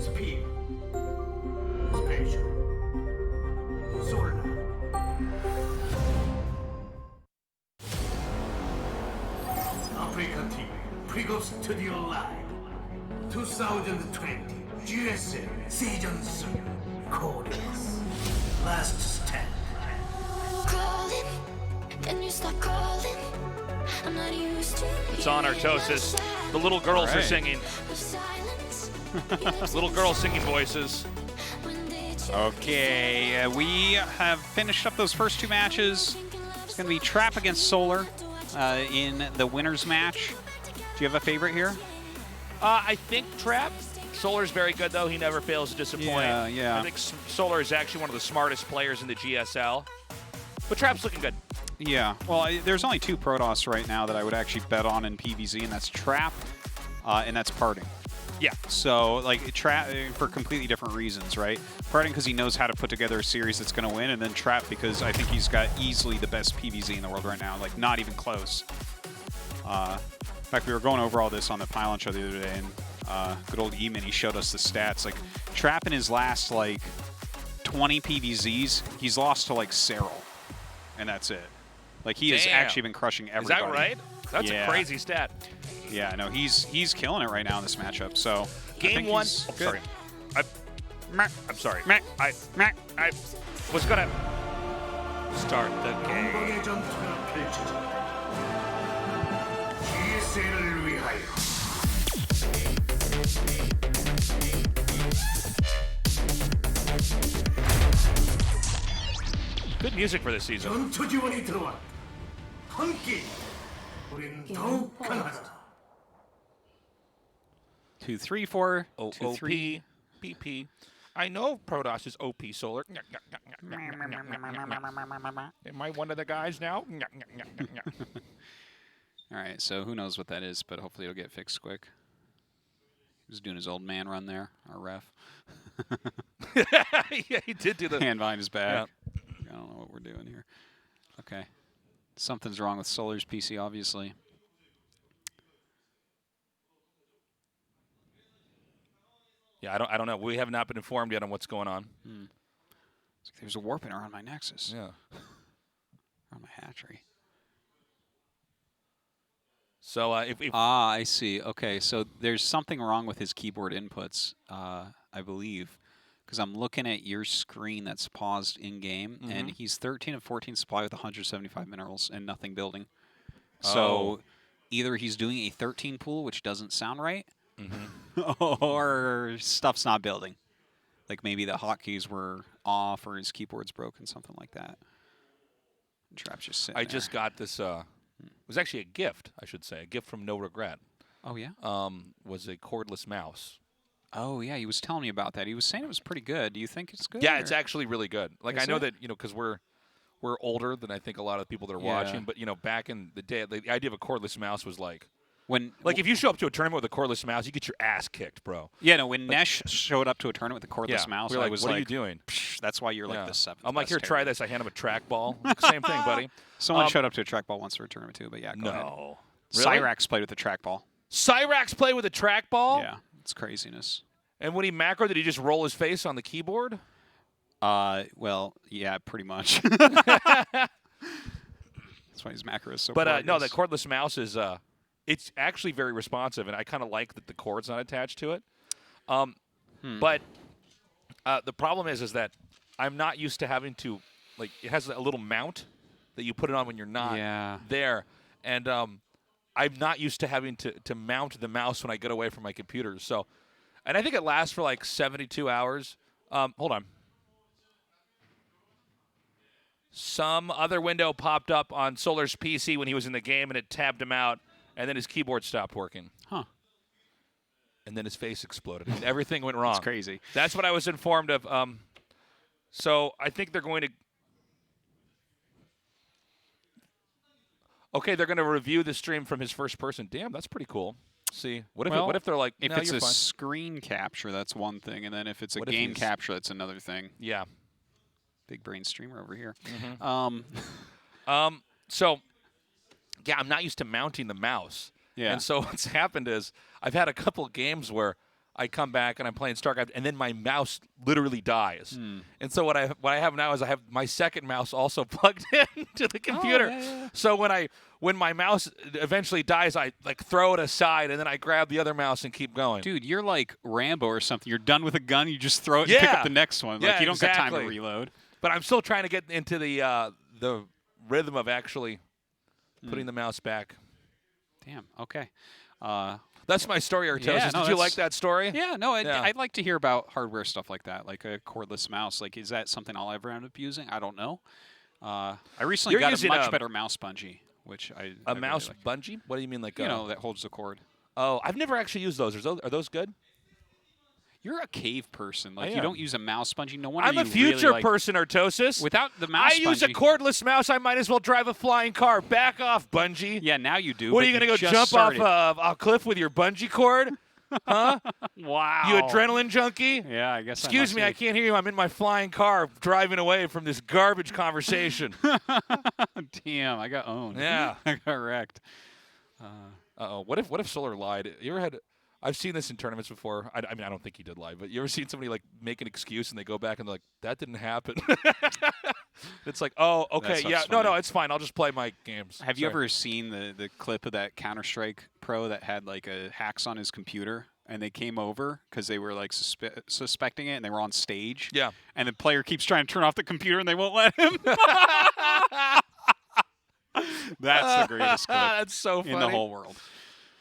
Speed. Special. Solar. Africa TV. Prego Studio Live. 2020 GSL Season 3. Codex. Last stand. Calling, can you stop calling? I'm not used to It's on Artosis. The little girls are singing. Little girls singing voices. Okay, we have finished up those first two matches. It's going to be Trap against Solar in the winner's match. Do you have a favorite here? I think Trap. Solar's very good, though. He never fails to disappoint. Yeah. I think Solar is actually one of the smartest players in the GSL. But Trap's looking good. Yeah, well, there's only two Protoss right now that I would actually bet on in PvZ, and that's Trap and that's Parting. Yeah. So, like, Trap for completely different reasons, right? Parting because he knows how to put together a series that's going to win, and then Trap because I think he's got easily the best PvZ in the world right now, like, not even close. In fact, we were going over all this on the Pylon show the other day, and good old Eamon, he showed us the stats. Like, Trap in his last, like, 20 PvZs, he's lost to, like, Serral, and that's it. Like, he has actually been crushing everybody. Is that right? That's a crazy stat. Yeah, no, he's killing it right now in this matchup. So Game one. Oh, sorry. I'm sorry. I was gonna start the game. 건강의 전투가 펼쳐진다. GSL을 위하여. Good music for this season. 전투 지원이 들어왔다. 함께 우린 더욱 강하다. 2, 3, 4, 2, OP, 3. PP. I know Protoss is OP Solar. Am I one of the guys now? All right, so who knows what that is, but hopefully it'll get fixed quick. He was doing his old man run there, our ref. Yeah, he did do the hand behind his back. Yeah. I don't know what we're doing here. Okay. Something's wrong with Solar's PC, obviously. Yeah, I don't know. We have not been informed yet on what's going on. It's like there's a warping around my Nexus. Yeah. Around my hatchery. So if I see. Okay, so there's something wrong with his keyboard inputs, I believe, because I'm looking at your screen that's paused in game, and he's 13 of 14 supply with 175 minerals and nothing building. So either he's doing a 13 pool, which doesn't sound right, or stuff's not building. Like maybe the hotkeys were off or his keyboard's broken, something like that. Trap's just sitting I there. just got this. It was actually a gift, I should say, a gift from No Regret. Oh yeah. Was a cordless mouse. Oh yeah, he was telling me about that. He was saying it was pretty good. Do you think it's good? Yeah, or? it's actually really good. Like Is I know it? that because we're older than I think a lot of the people that are watching, but back in the day, the idea of a cordless mouse was like. If you show up to a tournament with a cordless mouse, you get your ass kicked, bro. Yeah, no, when Nesh showed up to a tournament with a cordless mouse, we were I was what like, are you doing? That's why you're like the seventh. I'm like, best here, try terrier." this. I hand him a trackball. Same thing, buddy. Someone showed up to a trackball once for a tournament too, but yeah, go ahead. No. Really? Cyrax played with a trackball. Cyrax played with a trackball? Yeah, it's craziness. And when he macroed, did he just roll his face on the keyboard? Well, yeah, pretty much. That's why his macro is so poor, I no, the guess. cordless mouse is it's actually very responsive, and I kind of like that the cord's not attached to it. But the problem is that I'm not used to having to, like, it has a little mount that you put it on when you're not there. And I'm not used to having to mount the mouse when I get away from my computer. So, and I think it lasts for like 72 hours. Hold on. Some other window popped up on Solar's PC when he was in the game, and it tabbed him out, and then his keyboard stopped working. Huh. And then his face exploded. And everything went wrong. That's crazy. That's what I was informed of. So I think they're going to... Okay, they're going to review the stream from his first person. Damn, that's pretty cool. See, what if they're like, if no, it's you're a fine. screen capture, that's one thing, and then if it's a What if game he's- capture, that's another thing. Yeah. Big brain streamer over here. So, yeah, I'm not used to mounting the mouse. Yeah. And so what's happened is I've had a couple games where I come back and I'm playing StarCraft, and then my mouse literally dies. And so what I have now is I have my second mouse also plugged into the computer. yeah. So when my mouse eventually dies, I like throw it aside and then I grab the other mouse and keep going. Dude, you're like Rambo or something. You're done with a gun, you just throw it and pick up the next one. Like Yeah, you don't got time to exactly. reload. But I'm still trying to get into the rhythm of actually putting the mouse back. Damn. Okay. That's my story, Artosis. Yeah, no, Did you that's- like that story? Yeah, no, Yeah. I'd like to hear about hardware stuff like that, like a cordless mouse. Like, is that something I'll ever end up using? I don't know. I recently You're got a using much a- better mouse bungee, which I A really mouse like. bungee? What do you mean, like You know, that holds the cord. Oh, I've never actually used those. Are those good? You're a cave person. Like, I you am. don't use a mouse bungee. No wonder I'm a you future really, like, person, Artosis. Without the mouse I use a bungee- cordless mouse. I might as well drive a flying car. Back off, bungee. Yeah, now you do. What but are you going to go just jump started. off a cliff with your bungee cord? Huh? Wow. You adrenaline junkie? Yeah, I guess. Excuse me, I can't hear you. I'm in my flying car driving away from this garbage conversation. Damn, I got owned. Yeah. I got wrecked. Uh-oh. What if Solar lied? You ever had... I've seen this in tournaments before. I mean, I don't think he did lie, but you ever seen somebody like make an excuse and they go back and they're like, that didn't happen? It's like, oh, okay, That yeah, stuff's no, funny. it's fine. I'll just play my games. Have you Sorry. ever seen the clip of that Counter-Strike pro that had like hacks on his computer and they came over because they were like suspecting it and they were on stage? Yeah. And the player keeps trying to turn off the computer and they won't let him. That's the greatest clip That's so funny. in the whole world.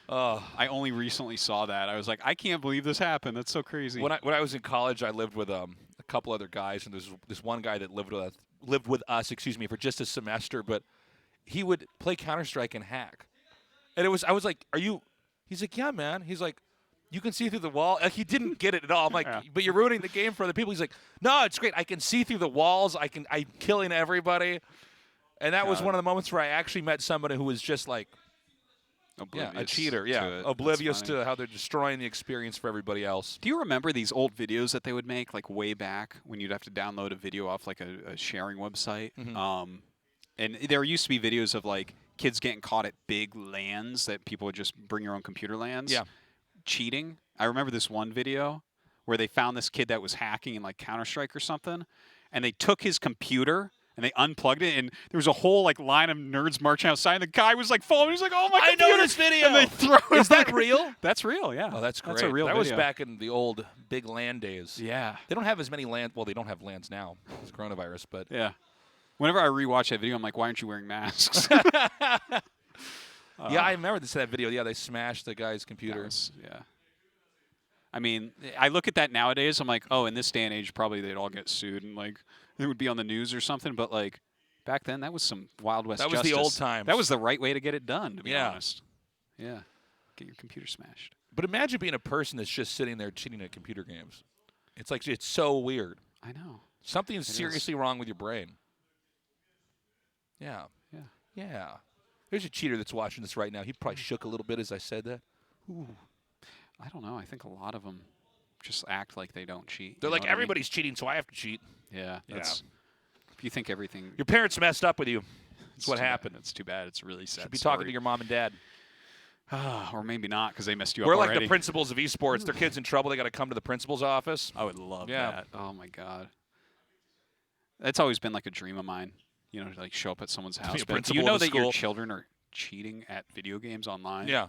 Oh. I only recently saw that. I was like, I can't believe this happened. That's so crazy. When I was in college, I lived with a couple other guys, and there's this one guy that lived with us, for just a semester. But he would play Counter-Strike and hack, and I was like, "Are you?" He's like, "Yeah, man." He's like, "You can see through the wall." Like, he didn't get it at all. I'm like, Yeah. "But you're ruining the game for other people." He's like, "No, it's great. I can see through the walls. I'm killing everybody." And that was God. one of the moments where I actually met somebody who was just like, Oblivious a cheater. to Yeah, it. That's oblivious funny. to how they're destroying the experience for everybody else. Do you remember these old videos that they would make, like way back when you'd have to download a video off like a sharing website? Mm-hmm. And there used to be videos of like kids getting caught at big LANs that people would just bring your own computer LANs. Yeah. Cheating. I remember this one video where they found this kid that was hacking in like Counter-Strike or something, and they took his computer and they unplugged it, and there was a whole like line of nerds marching outside, and the guy was like following. He's like, "Oh my I computer!" know this video. And they throw it Is that back. real? That's real. Yeah. Oh, that's great. That's a real that video. was back in the old big LAN days. Yeah. They don't have as many LAN. Well, they don't have LANs now. It's coronavirus, but Yeah. Whenever I rewatch that video, I'm like, why aren't you wearing masks? yeah, I remember that video. Yeah, they smashed the guy's computer. Yeah. I mean, I look at that nowadays. I'm like, oh, in this day and age, probably they'd all get sued and like it would be on the news or something. But like back then, that was some Wild West. That was the justice. old times. That was the right way to get it done. To be Yeah. honest. Yeah. Get your computer smashed. But imagine being a person that's just sitting there cheating at computer games. It's like it's so weird. I know. Something's is. seriously wrong with your brain. Yeah. Yeah. Yeah. There's a cheater that's watching this right now. He probably shook a little bit as I said that. I don't know. I think a lot of them just act like they don't cheat. They're You know like, what I mean? everybody's cheating, so I have to cheat. Yeah. Yeah. That's, if you think everything. Your parents messed up with you. That's what too bad. happened. It's too bad. It's a really sad. Should be talking story. to your mom and dad. Or maybe not because they messed you We're up like already. the principals of esports. Their kid's in trouble. They got to come to the principal's office. I would love Yeah. that. Oh my god. That's always been like a dream of mine. You know, to like show up at someone's house. a But do principal you of know a that your school. children are cheating at video games online? Yeah.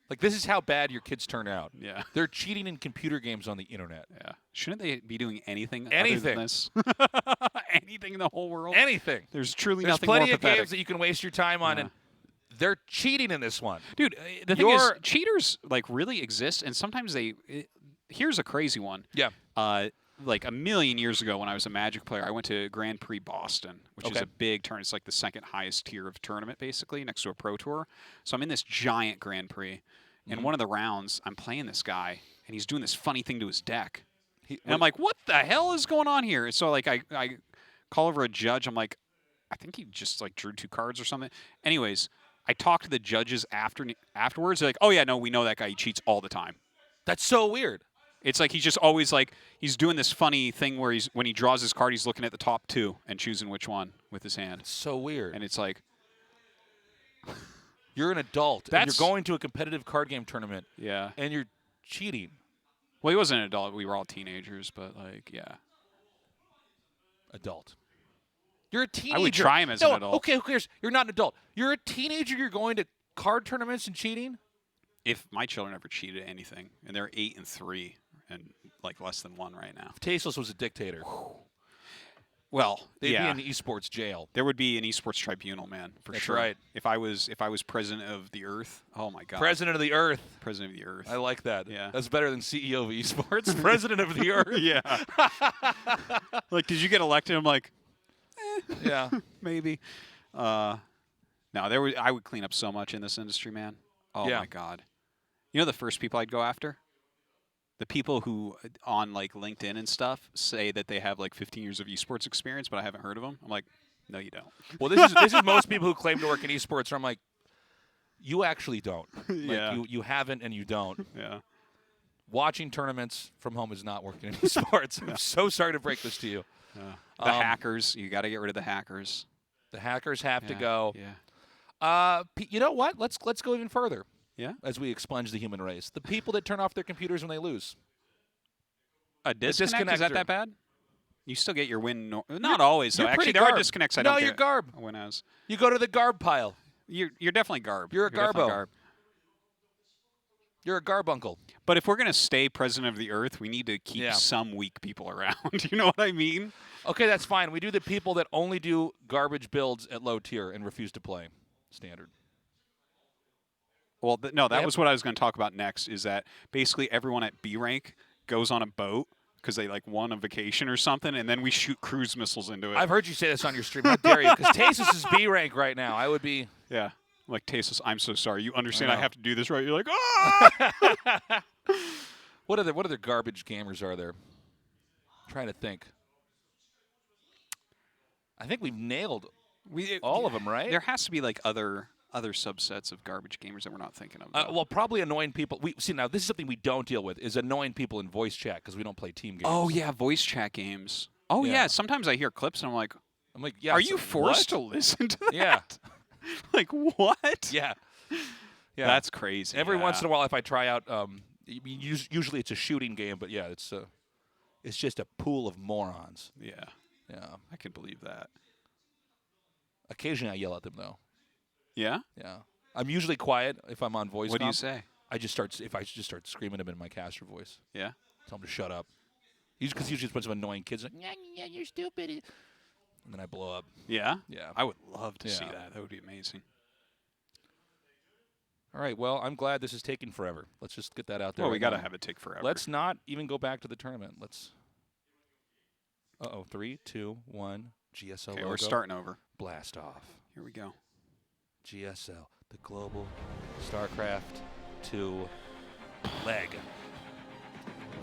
Like, this is how bad your kids turn out. Yeah. They're cheating in computer games on the internet. Yeah. Shouldn't they be doing anything other Anything. than this? Anything in the whole world? Anything. There's truly There's nothing plenty more of pathetic. games that you can waste your time on, Yeah. and they're cheating in this one. Dude, the thing is, You're- cheaters like really exist, and sometimes they. Here's a crazy one. Yeah. Like a million years ago when I was a Magic player, I went to Grand Prix Boston, which is Okay. a big tournament. It's like the second highest tier of tournament, basically, next to a Pro Tour. So I'm in this giant Grand Prix, and one of the rounds, I'm playing this guy, and he's doing this funny thing to his deck. And I'm like, what the hell is going on here? So like I call over a judge. I'm like, I think he just like drew 2 cards or something. Anyways, I talk to the judges afterwards. They're like, oh yeah, no, we know that guy. He cheats all the time. That's so weird. It's like he's just always like he's doing this funny thing where when he draws his card, he's looking at the top 2 and choosing which one with his hand. It's so weird. And it's like, You're an adult. And That's- you're going to a competitive card game tournament. Yeah. And you're cheating. Well, he wasn't an adult. We were all teenagers, but like, yeah. Adult. You're a teenager. I would try him as an adult. Okay, who cares? You're not an adult. You're a teenager. You're going to card tournaments and cheating? If my children ever cheated at anything, and they're 8 and 3, and like less than 1 right now. If Tasteless was a dictator, Well, they'd yeah. be in the esports jail. There would be an esports tribunal, man, for That's sure. right. If I was president of the Earth, oh my God. President of the Earth. President of the Earth. I like that. Yeah. That's better than CEO of esports. President of the Earth. Yeah. Like, did you get elected? I'm like, Yeah. maybe. No, I would clean up so much in this industry, man. Oh Yeah. my God. You know the first people I'd go after? The people who on like LinkedIn and stuff say that they have like 15 years of esports experience, but I haven't heard of them. I'm like, no, you don't. Well, this is most people who claim to work in esports. Where I'm like, you actually don't. Like, Yeah. You haven't and you don't. Yeah. Watching tournaments from home is not working in esports. I'm so sorry to break this to you. The hackers, you got to get rid of the hackers. The hackers have to Yeah, go. Yeah. You know what? Let's go even further. Yeah. As we expunge the human race, the people that turn off their computers when they lose. A disconnect, is that disconnector. bad? You still get your win. Not always, though. You're Actually, pretty there are garb. disconnects I No, don't you're get garb. win as. You go to the garb pile. You're definitely garb. You're a definitely garbo. garb. You're a garbuncle. But if we're going to stay president of the Earth, we need to keep Yeah. some weak people around. You know what I mean? Okay, that's fine. We do the people that only do garbage builds at low tier and refuse to play standard. Well, no, that Yep. was what I was going to talk about next, is that basically everyone at B rank goes on a boat because they like won a vacation or something, and then we shoot cruise missiles into it. I've heard you say this on your stream. How dare you? Because Tasus is B rank right now. I would be. Yeah. Like, Tasteless, I'm so sorry. You understand I I know. have to do this, right? You're like, ah! What other garbage gamers are there? I'm trying to think. I think we've nailed all of them, right? There has to be like other subsets of garbage gamers that we're not thinking of. though. Well, probably annoying people. We see now. This is something we don't deal with: is annoying people in voice chat because we don't play team games. Oh yeah, voice chat games. Oh Yeah. yeah. Sometimes I hear clips and I'm like, I'm like, yeah. are so you forced what? to listen to that? Yeah, Like what? yeah, yeah. That's crazy. Every once in a while, if I try out, usually it's a shooting game, but yeah, it's just a pool of morons. Yeah, Yeah. I can believe that. Occasionally, I yell at them though. Yeah. Yeah. I'm usually quiet if I'm on voice. What do you comp. say? I just start screaming at them in my caster voice. Yeah. Tell them to shut up. Because usually it's a bunch of annoying kids like, yeah, you're stupid. And then I blow up. Yeah. Yeah. I would love to see Yeah. that. That would be amazing. All right. Well, I'm glad this is taking forever. Let's just get that out there. Well, we right got to now. have it take forever. Let's not even go back to the tournament. Let's. 3, 2, 1. GSL Okay, logo. we're starting over. Blast off. Here we go. GSL, the global StarCraft 2 leg.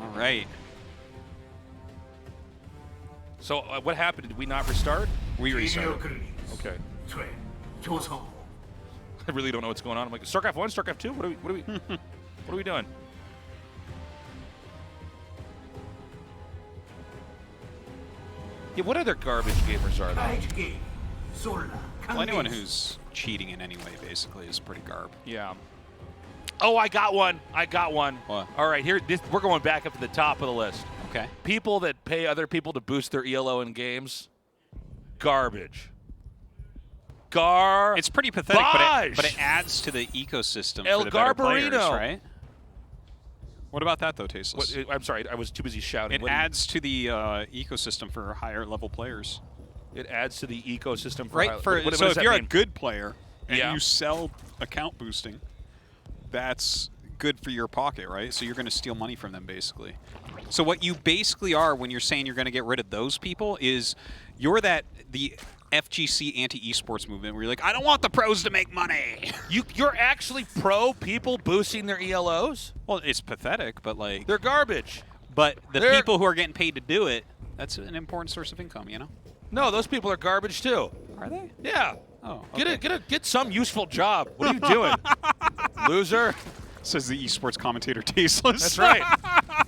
All right. So what happened? Did we not restart? We restarted. Okay. 트렌, 조성호. I really don't know what's going on. I'm like, StarCraft 1, StarCraft 2? What are we doing? Yeah, what other garbage gamers are there? 라이즈 게임, 솔라, Well, anyone 강게임. who's cheating in any way basically is pretty garb. Yeah. Oh, I got one. What? All right, we're going back up to the top of the list. Okay. People that pay other people to boost their ELO in games, garbage. It's pretty pathetic, but it adds to the ecosystem El for the better players, Garbarino. right? What about that, though, Tasteless? I'm sorry, I was too busy shouting. It What do you- adds to the ecosystem for higher level players. It adds to the ecosystem for Right? what So does if that you're a mean? good player and Yeah. you sell account boosting, that's good for your pocket, right? So you're going to steal money from them, basically. So what you basically are when you're saying you're going to get rid of those people is you're the FGC anti-esports movement where you're like, I don't want the pros to make money. You're actually pro people boosting their ELOs? Well, it's pathetic, but like, They're garbage. but the they're- people who are getting paid to do it, that's an important source of income, you know? No, those people are garbage too. Are they? Yeah. Oh, okay. Get some useful job. What are you doing? Loser. Says the esports commentator Tasteless. That's right.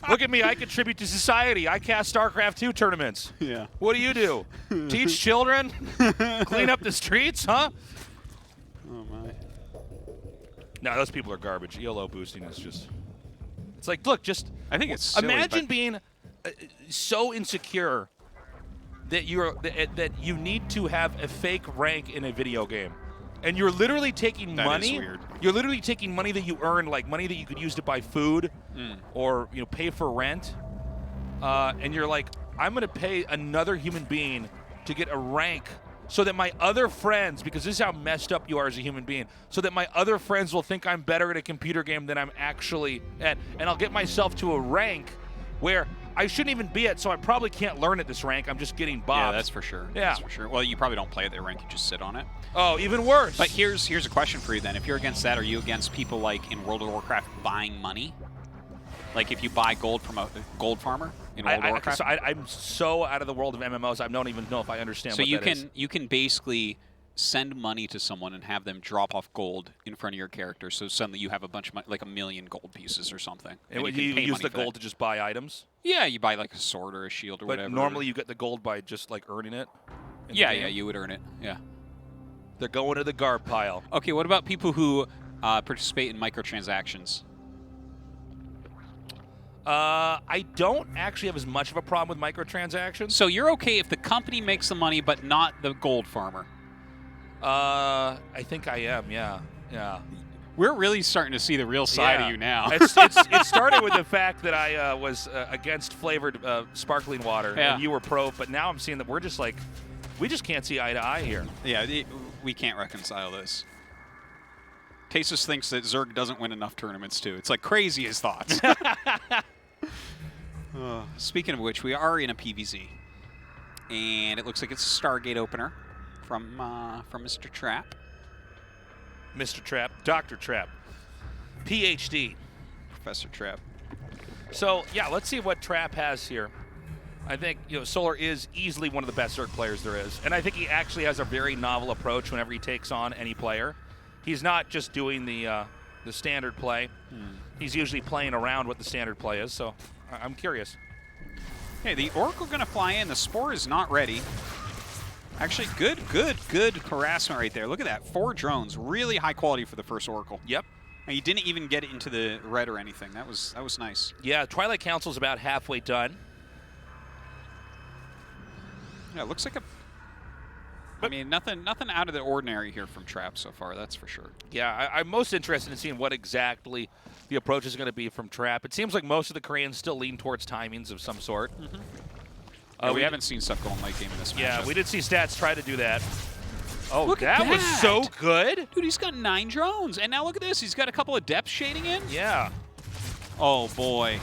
Look at me. I contribute to society. I cast StarCraft 2 tournaments. Yeah. What do? Teach children? Clean up the streets, huh? Oh my. No, those people are garbage. ELO boosting is just... It's like, look, just... I think it's silly, imagine but being so insecure that that you need to have a fake rank in a video game. And you're literally taking That money. is weird. You're literally taking money that you earn, like money that you could use to buy food or pay for rent. And you're like, I'm going to pay another human being to get a rank so that my other friends, because this is how messed up you are as a human being, so that my other friends will think I'm better at a computer game than I'm actually at. And I'll get myself to a rank where I shouldn't even be at, so I probably can't learn at this rank. I'm just getting bobbed. Yeah, that's for sure. Yeah. That's for sure. Well, you probably don't play at that rank. You just sit on it. Oh, even worse. But here's a question for you then. If you're against that, are you against people like in World of Warcraft buying money? Like if you buy gold from a gold farmer in World of Warcraft? I'm so out of the world of MMOs, I don't even know if I understand So what that is. you can basically send money to someone and have them drop off gold in front of your character. So suddenly you have a bunch of money, like 1 million gold pieces or something. And you you can pay use money the for that. gold to just buy items? Yeah, you buy like a sword or a shield or But whatever. normally you get the gold by just like earning it? in the Yeah, game? yeah, you would earn it. Yeah. They're going to the garb pile. Okay, what about people who participate in microtransactions? I don't actually have as much of a problem with microtransactions. So you're okay if the company makes the money, but not the gold farmer? I think I am, yeah. Yeah. We're really starting to see the real side of you now. It started with the fact that I was against flavored sparkling water, Yeah. and you were pro, but now I'm seeing that we're just like, we just can't see eye to eye here. Yeah, we can't reconcile this. Tasus thinks that Zerg doesn't win enough tournaments, too. It's like crazy as thoughts. Speaking of which, we are in a PVZ. And it looks like it's a Stargate opener from Mr. Trap. Mr. Trap, Dr. Trap, PhD. Professor Trap. So, yeah, let's see what Trap has here. I think, Solar is easily one of the best Zerg players there is. And I think he actually has a very novel approach whenever he takes on any player. He's not just doing the standard play. He's usually playing around what the standard play is, so I'm curious. Hey, the Oracle going to fly in. The Spore is not ready. Actually, good harassment right there. Look at that. 4 drones. Really high quality for the first Oracle. Yep. And he didn't even get it into the red or anything. That was nice. Yeah, Twilight Council's about halfway done. Yeah, it looks like a... I mean, nothing out of the ordinary here from Trap so far, that's for sure. Yeah, I'm most interested in seeing what exactly the approach is going to be from Trap. It seems like most of the Koreans still lean towards timings of some sort. We haven't seen stuff going late game in this match. Yeah, we did see Stats try to do that. Oh, Look at that was that. so good. Dude, he's got 9 drones. And now look at this. He's got a couple of depth shading in. Yeah. Oh, boy.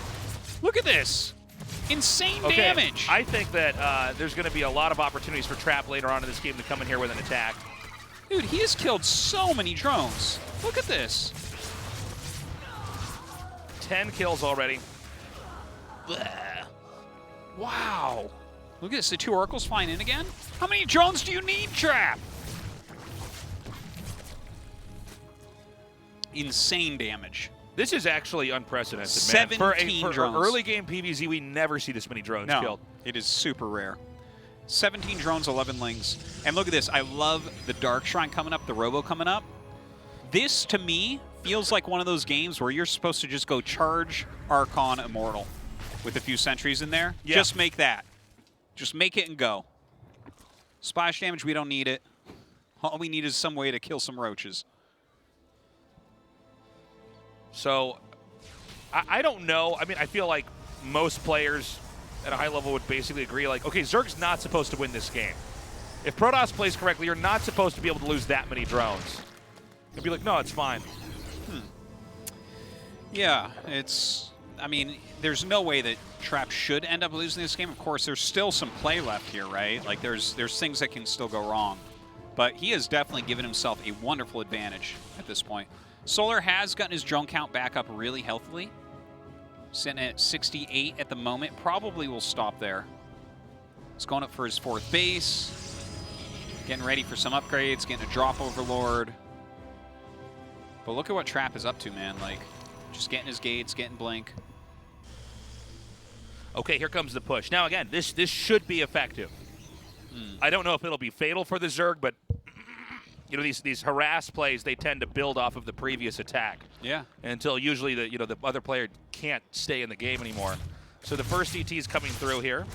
Look at this. Insane damage. I think that there's going to be a lot of opportunities for Trap later on in this game to come in here with an attack. Dude, he has killed so many drones. Look at this. 10 kills already. Wow. Look at this. The 2 Oracles flying in again. How many drones do you need, Trap? Insane damage. This is actually unprecedented, man. 17 For drones. early game PvZ, we never see this many drones killed. It is super rare. 17 drones, 11 lings. And look at this. I love the Dark Shrine coming up, the Robo coming up. This, to me, feels like one of those games where you're supposed to just go charge Archon Immortal with a few sentries in there. Yeah. Just make that. Just make it and go. Splash damage, we don't need it. All we need is some way to kill some roaches. So, I don't know. I mean, I feel like most players at a high level would basically agree, like, okay, Zerg's not supposed to win this game. If Protoss plays correctly, you're not supposed to be able to lose that many drones. You'll be like, no, it's fine. Yeah, it's... I mean, there's no way that Trap should end up losing this game. Of course, there's still some play left here, right? Like, there's things that can still go wrong. But he has definitely given himself a wonderful advantage at this point. Solar has gotten his drone count back up really healthily. Sitting at 68 at the moment. Probably will stop there. He's going up for his 4th base. Getting ready for some upgrades. Getting a drop overlord. But look at what Trap is up to, man. Like, just getting his gates, getting blink. Okay, here comes the push. Now, again, this should be effective. I don't know if it'll be fatal for the Zerg, but you know, these harass plays, they tend to build off of the previous attack. Yeah. Until usually the other player can't stay in the game anymore. So the first DT is coming through here.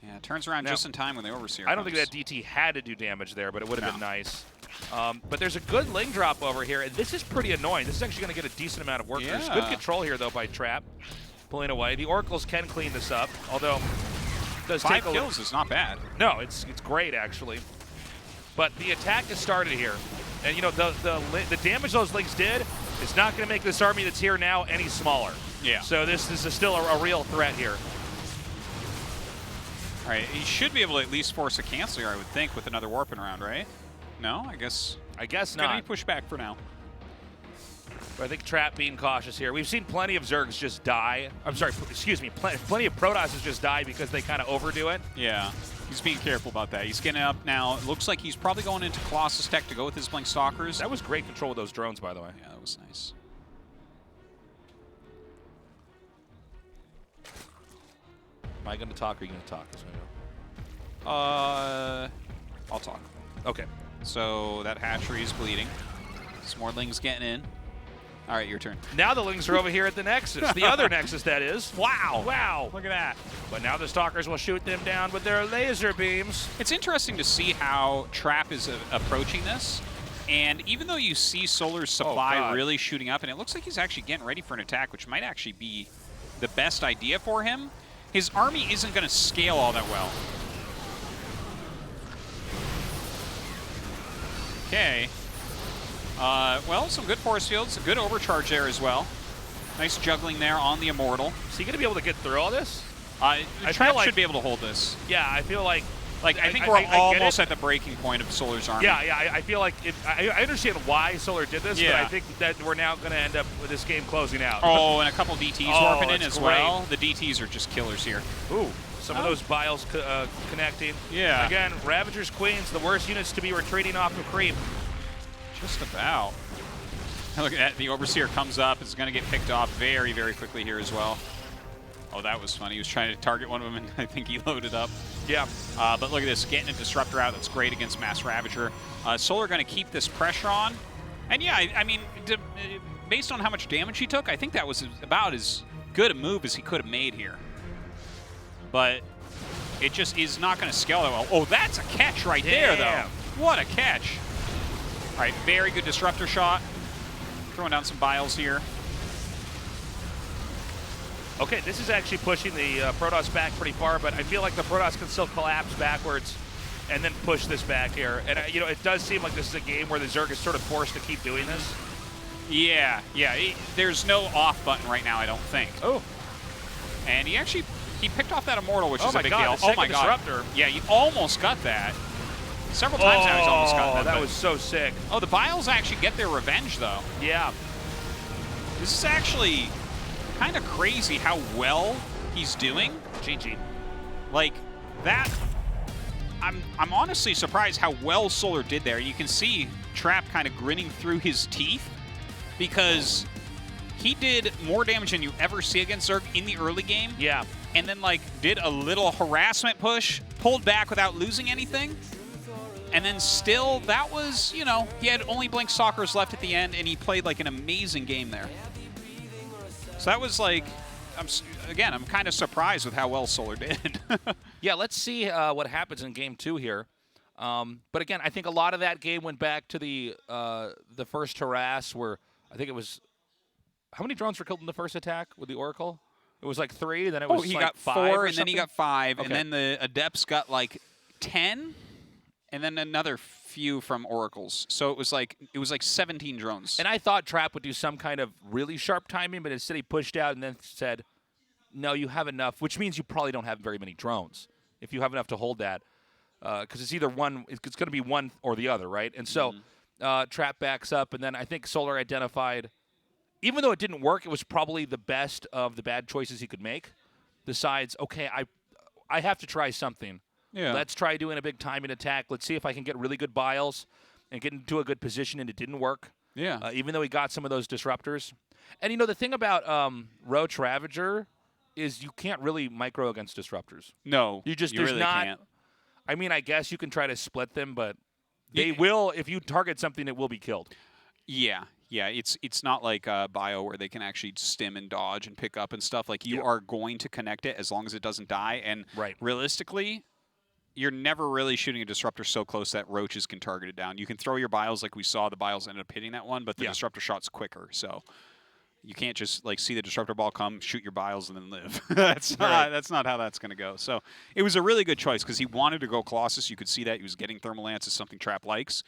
Yeah, it turns around just in time when the Overseer I don't comes. think that DT had to do damage there, but it would have been nice. But there's a good ling drop over here, and this is pretty annoying. This is actually going to get a decent amount of work. There's good control here, though, by Trap. Pulling away. The Oracles can clean this up, although it does 5 take kills is not bad. No, it's great, actually. But the attack has started here. And, you know, the damage those lings did is not going to make this army that's here now any smaller. Yeah. So this is still a real threat here. All right, he should be able to at least force a cancel here, I would think, with another warping round, right? No, I guess not. Gonna be pushed back for now. But I think Trap being cautious here. We've seen plenty of Zergs just die. I'm sorry, excuse me. Plenty of Protosses just die because they kind of overdo it. Yeah, he's being careful about that. He's getting up now. It looks like he's probably going into Colossus Tech to go with his Blink Stalkers. That was great control of those drones, by the way. Yeah, that was nice. Am I going to talk or are you going to talk? I'll talk. Okay. So that hatchery is bleeding. Some more lings getting in. All right, your turn. Now the lings are over here at the Nexus. The other Nexus, that is. Wow. Wow. Look at that. But now the Stalkers will shoot them down with their laser beams. It's interesting to see how Trap is approaching this. And even though you see Solar's supply really shooting up, and it looks like he's actually getting ready for an attack, which might actually be the best idea for him, his army isn't going to scale all that well. Okay. Well, some good force fields, a good overcharge there as well. Nice juggling there on the Immortal. Is he going to be able to get through all this? Trap should be able to hold this. Yeah, I feel like... I think we're almost at the breaking point of Solar's army. Yeah, I feel like... I understand why Solar did this, but I think that we're now going to end up with this game closing out. Oh, and a couple DTs warping in as great. well. The DTs are just killers here. Ooh, some of those Biles connecting. Yeah. Again, Ravagers, Queens, the worst units to be retreating off of Creep. Just about. Look at that. The Overseer comes up. It's going to get picked off very, very quickly here as well. Oh, that was funny. He was trying to target one of them, and I think he loaded up. Yeah. But look at this. Getting a Disruptor out. That's great against Mass Ravager. Solar going to keep this pressure on. And yeah, I mean, based on how much damage he took, I think that was about as good a move as he could have made here. But it just is not going to scale that well. Oh, that's a catch right there, though. What a catch. All right, very good Disruptor shot. Throwing down some Biles here. Okay, this is actually pushing the Protoss back pretty far, but I feel like the Protoss can still collapse backwards and then push this back here. And, you know, it does seem like this is a game where the Zerg is sort of forced to keep doing this. Yeah. There's no off button right now, I don't think. Oh. And he picked off that Immortal, which is a big deal. Oh, my God. Disruptor. Yeah, you almost got that. Several times now he's almost gotten that. That was so sick. Oh, the Biles actually get their revenge, though. Yeah. This is actually kind of crazy how well he's doing. GG. Like, that... I'm honestly surprised how well Solar did there. You can see Trap kind of grinning through his teeth because he did more damage than you ever see against Zerg in the early game. Yeah. And then, like, did a little harassment push, pulled back without losing anything. And then still, that was, you know, he had only Blink Stalkers left at the end, and he played, like, an amazing game there. So that was, like, I'm kind of surprised with how well Solar did. Yeah, let's see what happens in Game 2 here. But again, I think a lot of that game went back to the first harass where I think it was... How many drones were killed in the first attack with the Oracle? It was like 3, then it was he like got 5 4, or and then he something? got 5, Okay. and then the Adepts got, like, 10, and then another few from Oracles. So it was like 17 drones. And I thought Trap would do some kind of really sharp timing, but instead he pushed out and then said, no, you have enough, which means you probably don't have very many drones if you have enough to hold that. Because it's either one, it's going to be one or the other, right? And so Trap backs up, and then I think Solar identified, even though it didn't work, it was probably the best of the bad choices he could make. Decides, okay, I have to try something. Yeah. Let's try doing a big timing attack. Let's see if I can get really good Biles and get into a good position, and it didn't work. Yeah. Even though he got some of those disruptors. And, you know, the thing about Ro.24 is you can't really micro against disruptors. No, You just, you there's really not. can't. I mean, I guess you can try to split them, but They will, if you target something, it will be killed. Yeah. Yeah, it's not like Bio where they can actually stim and dodge and pick up and stuff. Like, you are going to connect it as long as it doesn't die. And realistically, you're never really shooting a Disruptor so close that roaches can target it down. You can throw your Biles like we saw. The Biles ended up hitting that one, but the Disruptor shot's quicker. So you can't just like see the Disruptor ball come, shoot your Biles, and then live. That's not how that's going to go. So it was a really good choice because he wanted to go Colossus. You could see that. He was getting Thermal Lance, is something Trap likes,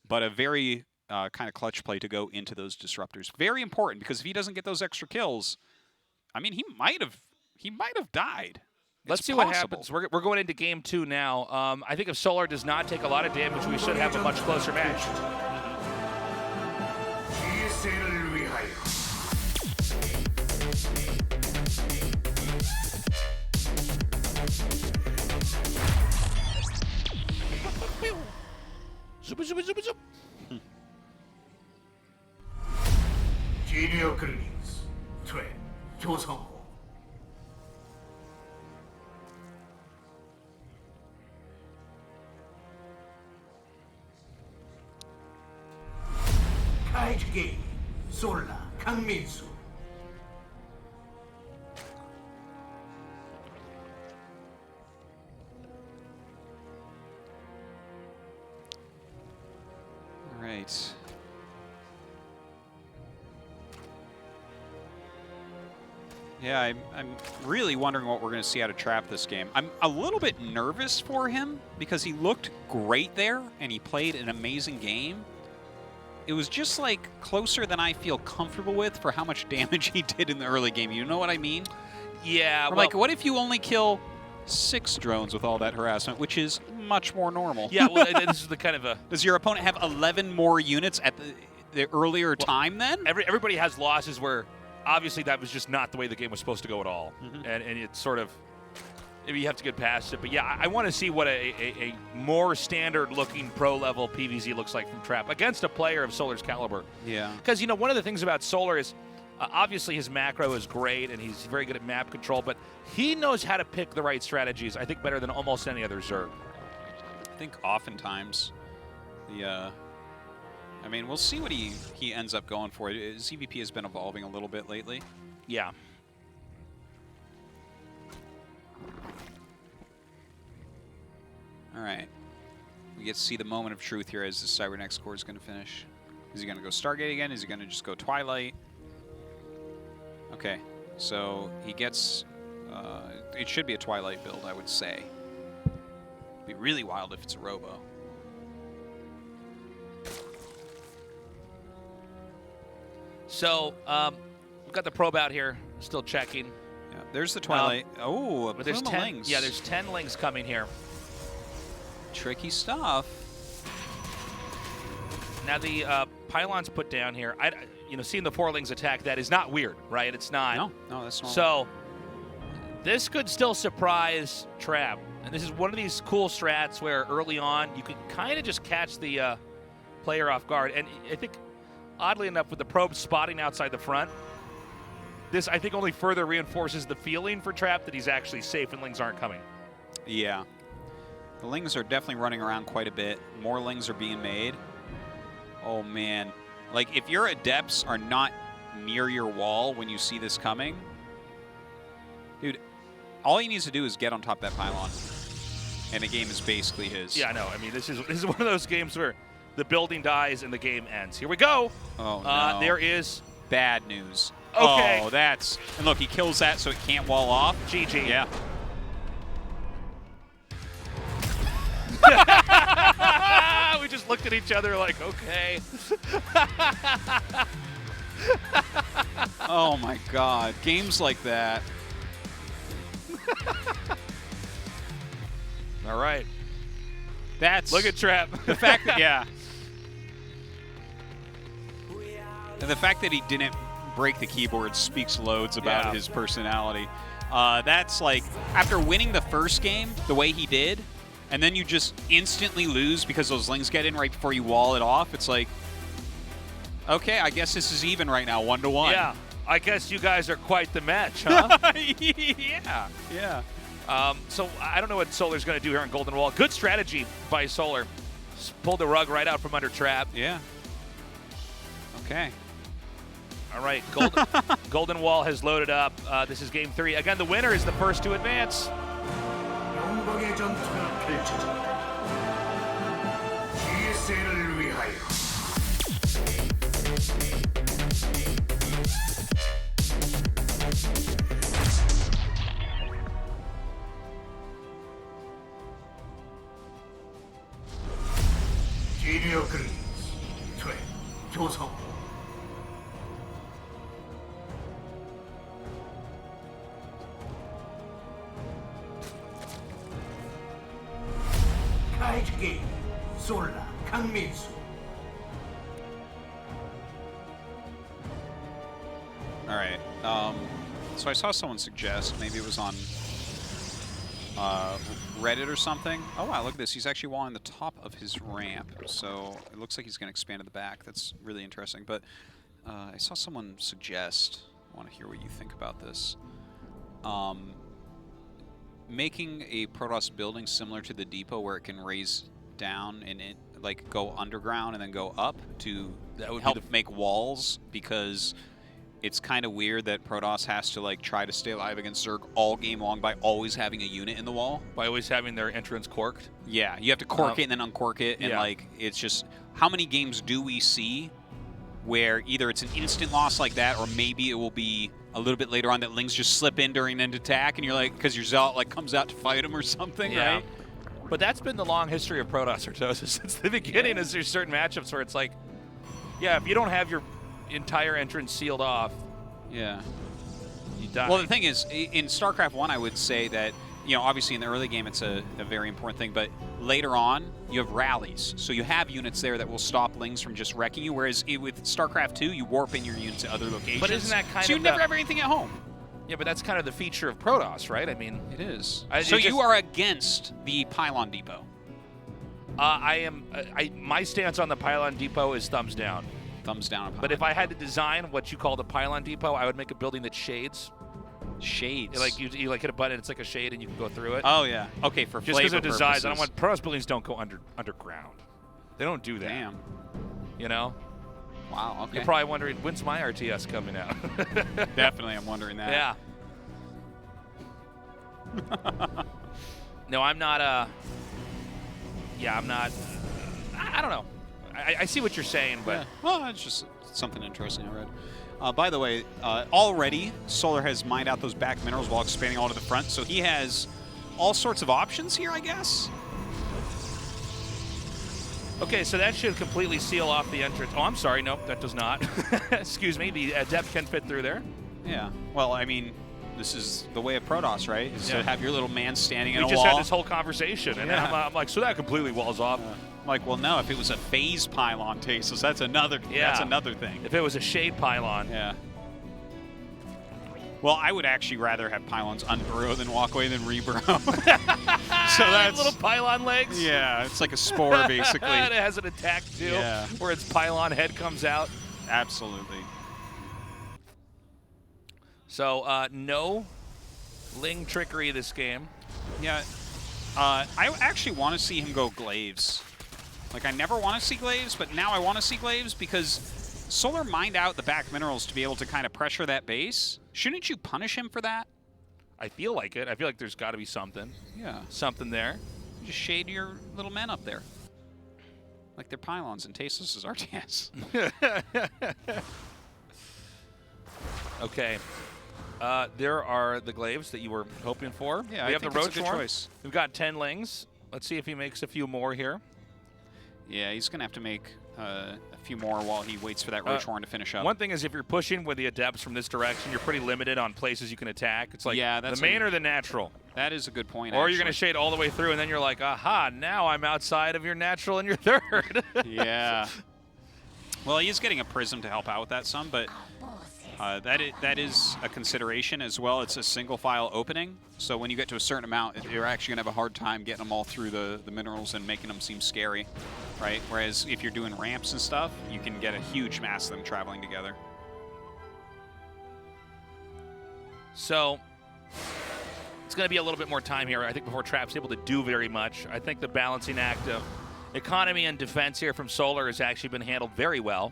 but a very kind of clutch play to go into those Disruptors. Very important because if he doesn't get those extra kills, I mean, he might have died. Let's see what happens. We're going into game 2 now. I think if Solar does not take a lot of damage, we should have a much closer match. GSL을 위하여. Junior Greetings. 트랩 조성호. 카이즈 게임. 솔라 강민수. All right. Yeah, I'm really wondering what we're going to see out of Trap this game. I'm a little bit nervous for him because he looked great there and he played an amazing game. It was just like closer than I feel comfortable with for how much damage he did in the early game. You know what I mean? Yeah. Well, like, what if you only kill 6 drones with all that harassment, which is much more normal? Yeah, well, this is the kind of a... Does your opponent have 11 more units at the earlier time then? Everybody has losses where obviously that was just not the way the game was supposed to go at all. And it's sort of... Maybe you have to get past it. But yeah, I want to see what a more standard-looking pro-level PvZ looks like from Trap against a player of Solar's caliber. Yeah. Because, you know, one of the things about Solar is obviously his macro is great and he's very good at map control, but he knows how to pick the right strategies, I think, better than almost any other Zerg. I think oftentimes I mean, we'll see what he ends up going for. His EVP has been evolving a little bit lately. Yeah. All right. We get to see the moment of truth here as the Cybernex core is going to finish. Is he going to go Stargate again? Is he going to just go Twilight? Okay. So he gets... it should be a Twilight build, I would say. It'd be really wild if it's a Robo. So, we've got the probe out here, still checking. Yeah, there's the Twilight. Oh, but there's 10 lings. Yeah, there's 10 lings coming here. Tricky stuff. Now the pylons put down here. Seeing the 4 lings attack that is not weird, right? It's not. No, that's normal. So this could still surprise Trap, and this is one of these cool strats where early on you can kind of just catch the player off guard. And I think, oddly enough, with the probe spotting outside the front, this I think only further reinforces the feeling for Trap that he's actually safe and lings aren't coming. Yeah. The lings are definitely running around quite a bit. More lings are being made. Oh, man. Like, if your adepts are not near your wall when you see this coming, dude, all he needs to do is get on top of that pylon, and the game is basically his. Yeah, I know. I mean, this is one of those games where the building dies and the game ends. Here we go. Oh, no. There is... Bad news. Okay. Oh, that's... And look, he kills that so it can't wall off. GG. Yeah. We just looked at each other like, okay. Oh my God, games like that. All right. That's... Look at Trap. The fact that, yeah. And the fact that he didn't break the keyboard speaks loads about his personality. That's like, after winning the first game the way he did, and then you just instantly lose because those lings get in right before you wall it off. It's like, okay, I guess this is even right now, 1-1. Yeah, I guess you guys are quite the match, huh? Yeah. So I don't know what Solar's going to do here on Golden Wall. Good strategy by Solar. Just pulled the rug right out from under Trap. Yeah. Okay. All right, Golden Wall has loaded up. This is game 3. Again, the winner is the first to advance. 영광의 전투가 펼쳐진다. GSL을 위하여. 지니어 그리스, 조성. 카이즈 게임, 솔라, 강민수. All right. So I saw someone suggest, maybe it was on Reddit or something. Oh, wow, look at this. He's actually walling the top of his ramp. So it looks like he's going to expand to the back. That's really interesting. But I saw someone suggest, I want to hear what you think about this, making a Protoss building similar to the depot where it can raise down and like go underground and then go up to help make walls, because it's kind of weird that Protoss has to like try to stay alive against Zerg all game long by always having a unit in the wall. By always having their entrance corked. Yeah, you have to cork it and then uncork it, and like it's just, how many games do we see where either it's an instant loss like that, or maybe it will be a little bit later on that Lings just slip in during an attack and you're like, because your Zealot like comes out to fight him or something, right? But that's been the long history of Protoss Artosis since the beginning. Is there's certain matchups where it's like, yeah, if you don't have your entire entrance sealed off, yeah, you die. Well, the thing is, in StarCraft 1, I would say that, you know, obviously in the early game it's a very important thing, but later on you have rallies. So you have units there that will stop Lings from just wrecking you, whereas with StarCraft 2, you warp in your units to other locations. But isn't that kind so of you never have anything at home. Yeah, but that's kind of the feature of Protoss, right? I mean, it is. So you are against the Pylon Depot. My stance on the Pylon Depot is thumbs down. Thumbs down. But if I had to design what you call the Pylon Depot, I would make a building that shades. Shades. Like you like hit a button, it's like a shade, and you can go through it. Oh yeah. Okay, for just because flavor of design, purposes. I don't want Protoss buildings don't go underground. They don't do that. Damn. You know. Wow. Okay. You're probably wondering, when's my RTS coming out? Definitely, I'm wondering that. Yeah. No, I'm not. Yeah, I'm not. I don't know. I see what you're saying, but well, it's just something interesting I read. By the way, already Solar has mined out those back minerals while expanding all to the front, so he has all sorts of options here, I guess. Okay, so that should completely seal off the entrance. Oh, I'm sorry. Nope, that does not. Excuse me. The depth can fit through there. Yeah. Well, I mean, this is the way of Protoss, right? Is to have your little man standing in a wall. We just had this whole conversation, and I'm like, so that completely walls off. I'm like, well, no. If it was a phase pylon, Tasos, that's another. Yeah. That's another thing. If it was a shade pylon. Yeah. Well, I would actually rather have pylons unburrow than walkway than reburrow. So that's little pylon legs. Yeah, it's like a spore basically. And it has an attack too, where its pylon head comes out. Absolutely. So no Ling trickery this game. Yeah, I actually want to see him go glaives. Like, I never want to see glaives, but now I want to see glaives because Solar mined out the back minerals to be able to kind of pressure that base. Shouldn't you punish him for that? I feel like it. I feel like there's got to be something. Yeah. Something there. Just shade your little men up there. Like they're pylons and Tasos is RTS. Okay. There are the glaives that you were hoping for. Yeah, we I have the think it's a roach good form. choice. We've got 10 Lings. Let's see if he makes a few more here. Yeah, he's going to have to make a few more while he waits for that roach horn to finish up. One thing is, if you're pushing with the adepts from this direction, you're pretty limited on places you can attack. It's like that's the main or the natural. That is a good point, Or you're going to shade all the way through, and then you're like, aha, now I'm outside of your natural and your third. Yeah. Well, he's getting a prism to help out with that some, but that is a consideration as well. It's a single file opening, so when you get to a certain amount, you're actually going to have a hard time getting them all through the minerals and making them seem scary, right? Whereas if you're doing ramps and stuff, you can get a huge mass of them traveling together. So it's going to be a little bit more time here, I think, before Trap's able to do very much. I think the balancing act of economy and defense here from Solar has actually been handled very well.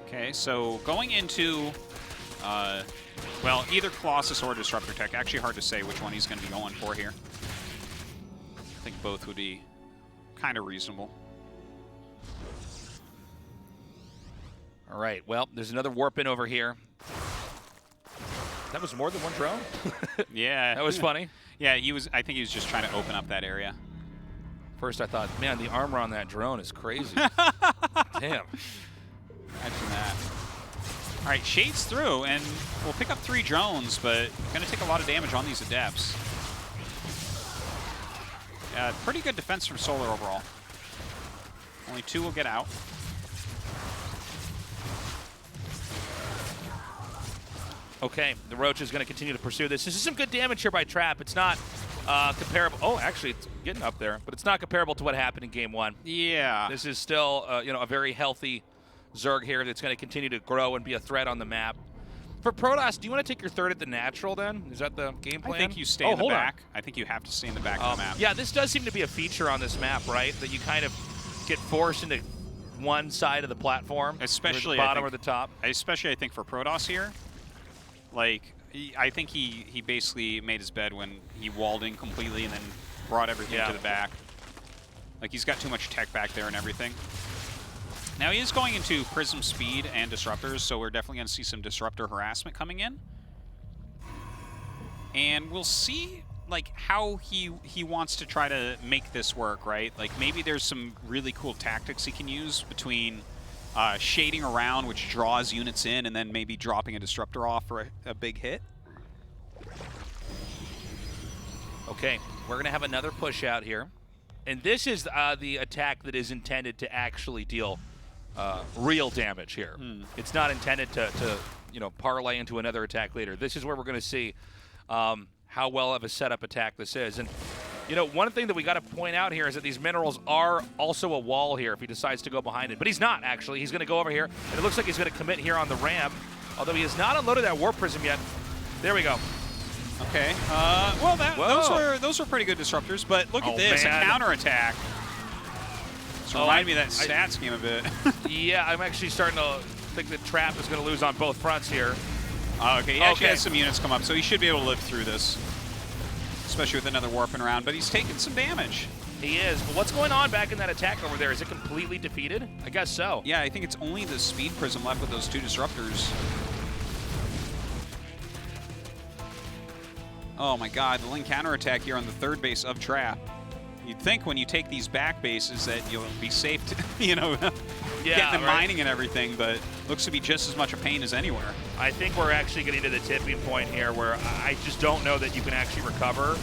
Okay, so going into, well, either Colossus or Disruptor Tech. Actually hard to say which one he's going to be going for here. I think both would be kind of reasonable. All right, well, there's another warp in over here. That was more than one drone? Yeah. That was funny. Yeah, I think he was just trying to open up that area. First I thought, man, the armor on that drone is crazy. Damn. Imagine that. All right, Shades through, and we'll pick up 3 drones, but going to take a lot of damage on these Adepts. Pretty good defense from Solar overall. Only 2 will get out. Okay, the Roach is going to continue to pursue this. This is some good damage here by Trap. It's not comparable. Oh, actually, it's getting up there, but it's not comparable to what happened in Game 1. Yeah. This is still, a very healthy Zerg here that's going to continue to grow and be a threat on the map. For Protoss, do you want to take your third at the natural then? Is that the game plan? I think you stay in the back. I think you have to stay in the back of the map. Yeah, this does seem to be a feature on this map, right? That you kind of get forced into one side of the platform, especially the bottom or the top. Especially, I think, for Protoss here. Like, I think he basically made his bed when he walled in completely and then brought everything to the back. Like, he's got too much tech back there and everything. Now, he is going into Prism Speed and Disruptors, so we're definitely going to see some Disruptor harassment coming in. And we'll see, like, how he wants to try to make this work, right? Like, maybe there's some really cool tactics he can use between shading around, which draws units in, and then maybe dropping a Disruptor off for a big hit. Okay, we're going to have another push out here. And this is the attack that is intended to actually deal real damage here. It's not intended to parlay into another attack later. This is where we're going to see how well of a setup attack this is. And one thing that we got to point out here is that these minerals are also a wall here if he decides to go behind it. But he's not, actually. He's going to go over here, and it looks like he's going to commit here on the ramp, although he has not unloaded that Warp Prism yet. There we go. Okay. Well, those were pretty good Disruptors, but look at this, man. a counterattack. It's reminding me of that stats game a bit. Yeah, I'm actually starting to think that Trap is going to lose on both fronts here. Okay, he actually has some units come up, so he should be able to live through this. Especially with another warping around, but he's taking some damage. He is, but what's going on back in that attack over there? Is it completely defeated? I guess so. Yeah, I think it's only the Speed Prism left with those 2 Disruptors. Oh my god, the Link counterattack here on the 3rd base of Trap. You'd think when you take these back bases that you'll be safe to, get the mining and everything, but looks to be just as much a pain as anywhere. I think we're actually getting to the tipping point here where I just don't know that you can actually recover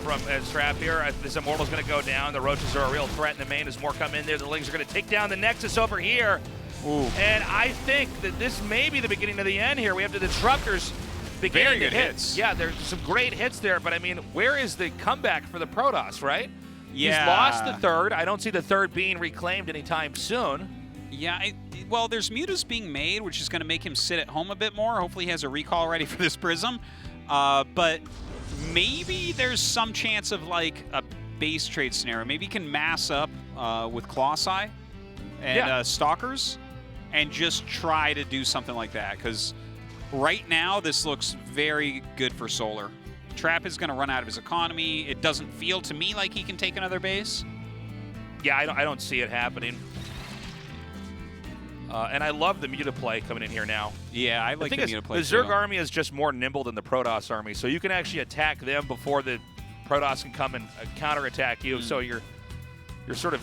from as Trap here. This Immortal's going to go down. The Roaches are a real threat in the main as more come in there. The Lings are going to take down the Nexus over here. Ooh. And I think that this may be the beginning of the end here. We have the Disruptors beginning to hit. Hits. Yeah, there's some great hits there, but I mean, where is the comeback for the Protoss, right? Yeah. He's lost the 3rd. I don't see the 3rd being reclaimed anytime soon. Yeah, well, there's mutas being made, which is going to make him sit at home a bit more. Hopefully he has a recall ready for this Prism. But maybe there's some chance of, like, a base trade scenario. Maybe he can mass up with Colossi and Stalkers and just try to do something like that. Because right now, this looks very good for Solar. Trap is going to run out of his economy. It doesn't feel to me like he can take another base. Yeah, I don't see it happening. And I love the Muta play coming in here now. Yeah, I like the Muta play. The Zerg army is just more nimble than the Protoss army, so you can actually attack them before the Protoss can come and counterattack you. So you're sort of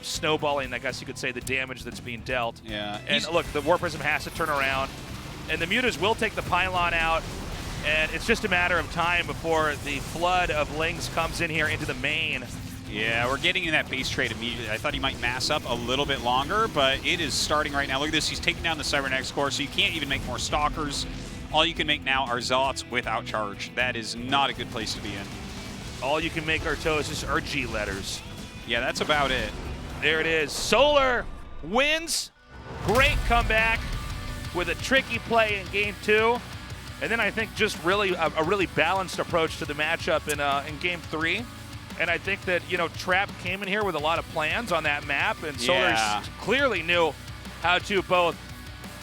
snowballing, I guess you could say, the damage that's being dealt. Yeah. And look, the War Prism has to turn around, and the Mutas will take the pylon out. And it's just a matter of time before the flood of Lings comes in here into the main. Yeah, we're getting in that base trade immediately. I thought he might mass up a little bit longer, but it is starting right now. Look at this. He's taking down the Cybernex core, so you can't even make more Stalkers. All you can make now are Zealots without charge. That is not a good place to be in. All you can make are Tosis or G letters. Yeah, that's about it. There it is. Solar wins. Great comeback with a tricky play in Game 2. And then I think just really a really balanced approach to the matchup in Game 3. And I think that, Trap came in here with a lot of plans on that map, and Solar clearly knew how to both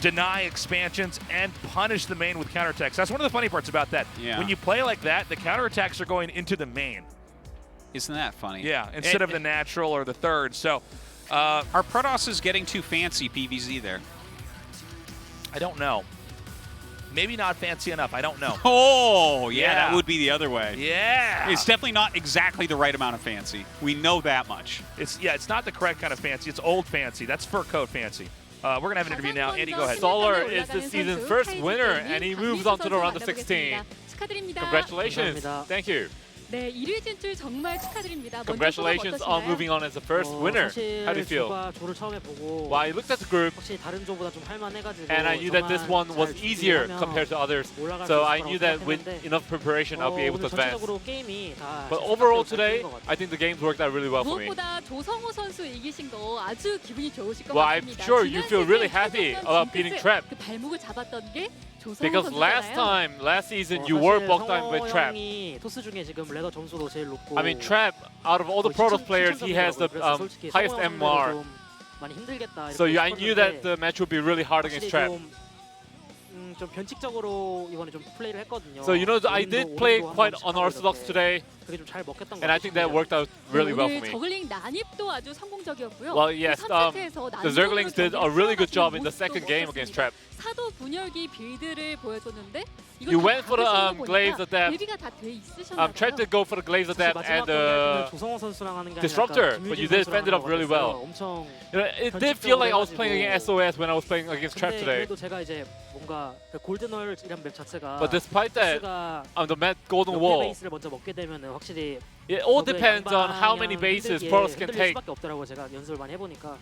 deny expansions and punish the main with counterattacks. That's one of the funny parts about that. Yeah. When you play like that, the counterattacks are going into the main. Isn't that funny? Yeah, instead of the natural or the third. So, are Protoss is getting too fancy PvZ there? I don't know. Maybe not fancy enough. I don't know. Oh, yeah, that would be the other way. Yeah. It's definitely not exactly the right amount of fancy. We know that much. It's not the correct kind of fancy. It's old fancy. That's fur coat fancy. We're going to have an interview now. Andy, go ahead. Solar is the season's first winner, and he moves on to the round of 16. Congratulations. Thank you. 네, 1위 진출 정말 축하드립니다. Congratulations on moving on as the first winner. How do you feel? 조를 처음에 보고 Well, I looked at the group, 확실히 다른 조보다 좀 할만해가지고 and I knew that this one was easier compared to others. So I knew that with enough preparation, I'll be able to advance. 전체적으로 게임이 다 But overall today, I think the games worked out really well for me. 무엇보다 조성호 선수 이기신 거 아주 기분이 좋으실 것 Well, I'm 같습니다. sure you feel really happy about beating Trap. 그 발목을 잡았던 게 조성호 Because 선수잖아요. last season, you were blocked down with Trap. 형이 토스 중에 지금 레더 점수도 제일 높고 I mean, Trap, out of all the Protoss players, he has the highest MMR. 많이 힘들겠다. So I knew that the match would be really hard against Trap. 좀 변칙적으로 이번에 좀 플레이를 했거든요. So I did play quite unorthodox today, 그게 좀 잘 먹혔던 것 and I think that worked out really well for 오늘 me. 저글링 난입도 아주 성공적이었고요. Well, yes, 선택해서 the Zerglings did a really good job in the second game against Trap. 사도 분열기 빌드를 보여줬는데 You went for the Glaives Adept. 대비가 다 돼 있으셨나요? Tried to go for the Glaives Adept and 조성호 선수랑 하는 게 Disruptor, but you did fend it up really well. 엄청 It did feel like I was playing against SOS when I was playing against Trap today. 그래도 제가 이제 뭔가 골든월이란 맵 자체가 But despite that, on the Golden Wall, 베이스를 먼저 먹게 되면은 확실히 it all depends on how many bases Protoss can take. 수밖에 없더라고요. 제가 연습을 많이 해보니까.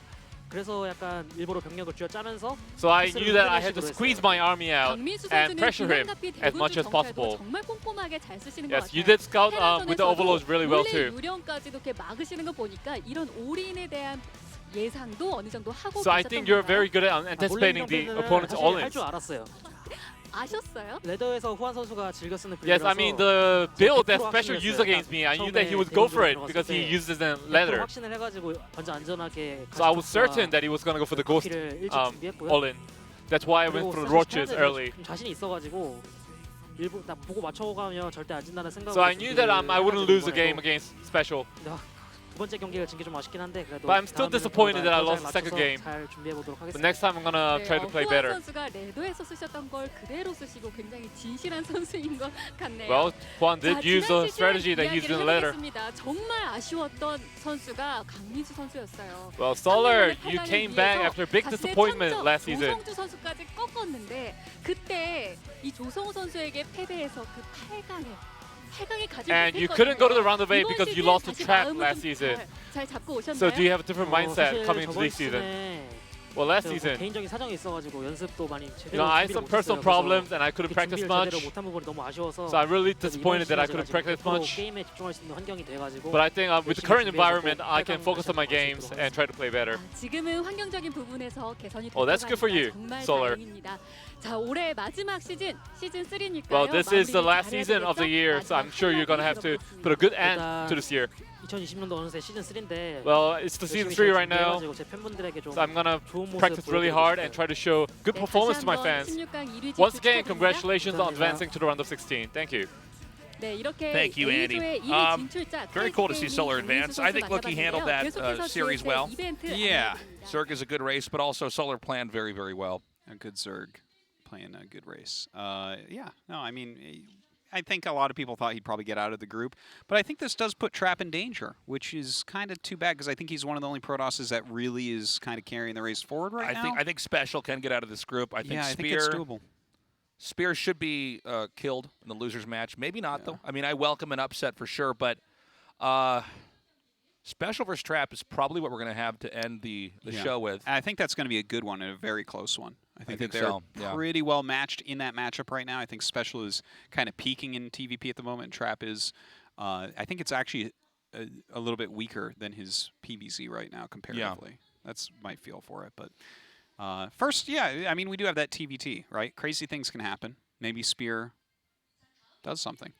그래서 약간 일부러 병력을 쥐어짜면서 So I knew that I had to squeeze my army out 강민수 and 선수는 pressure him 기본값이 as much as 대군주 possible. 정찰도 정말 꼼꼼하게 잘 쓰시는 것 Yes, 같아요. you did scout with the overloads really well too. 유령까지도 이렇게 막으시는 거 보니까 이런 올인에 대한 예상도 어느 정도 하고 So I think you're very good at anticipating the opponent's all-ins. 할줄 알았어요. 아셨어요? 레더에서 후안 선수가 즐겨 쓰는 Yes, I mean the build that Special used against me, I knew that he would go for it because he uses it in leather. 확신을 해가지고 먼저 안전하게. So I was certain that he was gonna go for the ghost all-in. That's why I went for the roaches early. 자신이 있어가지고 일부 나 보고 맞춰가면 절대 안 진다는 생각으로. So I knew that I wouldn't lose the game against Special. 두 번째 경기를 진 게 좀 아쉽긴 한데 그래도. But I'm still disappointed that I lost the second game. 잘 준비해 보도록 하겠습니다. But next time I'm gonna try to play better. 후안 선수가 레더에서 쓰셨던 걸 그대로 쓰시고 굉장히 진실한 선수인 것 같네요. Well, Juan did use the strategy that he used in leather. 정말 아쉬웠던 선수가 강민수 선수였어요. Well, Solar, you came back after a big disappointment last season. 조성주 선수까지 꺾었는데 그때 이 조성우 선수에게 패배해서 그 8강에 가지 And you couldn't go to the round of 8 because you lost to Trap last season. 잘 잡고 오셨나요? So do you have a different mindset coming into this season? Well, last season, 개인적인 사정이 있어가지고 연습도 많이 you know, I had some personal problems and I couldn't practice much. 못한 부분이 너무 아쉬워서. So I'm really disappointed that I couldn't practice much. 게임에 집중할 수 있는 환경이 돼가지고. But I think with the current environment, I can focus on my games and try to play better. 지금은 환경적인 부분에서 개선이 Oh, that's good for you, 정말 Solar. 다행입니다. 자, 올해 마지막 시즌 3니까요. Well, this is the last season of the year, so I'm sure you're gonna have to put a good end to this year. 2020년도 어느새 시즌 3인데. Well, it's the season 3 right now, 제 팬분들에게 좀 so I'm gonna practice really hard and try to show good performance to my fans. Once again, congratulations on advancing to the round of 16. Thank you. 네, 이렇게 Thank you, Andy. Very cool to see Solar advance. I think, look, he handled that series well. Yeah. Zerg is a good race, but also Solar planned very, very well. A good Zerg playing a good race. Yeah, no, I mean, I think a lot of people thought he'd probably get out of the group, but I think this does put Trap in danger, which is kind of too bad because I think he's one of the only Protosses that really is kind of carrying the race forward right now. I think Special can get out of this group. I think I Spear, think it's doable. Spear should be killed in the losers match. Maybe not though. I mean, I welcome an upset for sure, but Special versus Trap is probably what we're going to have to end the show with. I think that's going to be a good one and a very close one. I think that they're so, yeah. pretty well matched in that matchup right now. I think Special is kind of peaking in TVP at the moment. Trap is, I think it's actually a little bit weaker than his PVZ right now comparatively. Yeah. That's my feel for it. But first, yeah, I mean, we do have that TVT, right? Crazy things can happen. Maybe Spear does something.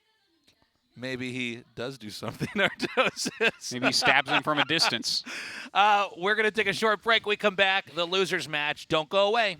Maybe he does do something, Artosis. Maybe he stabs him from a distance. We're going to take a short break. We come back. The losers match. Don't go away.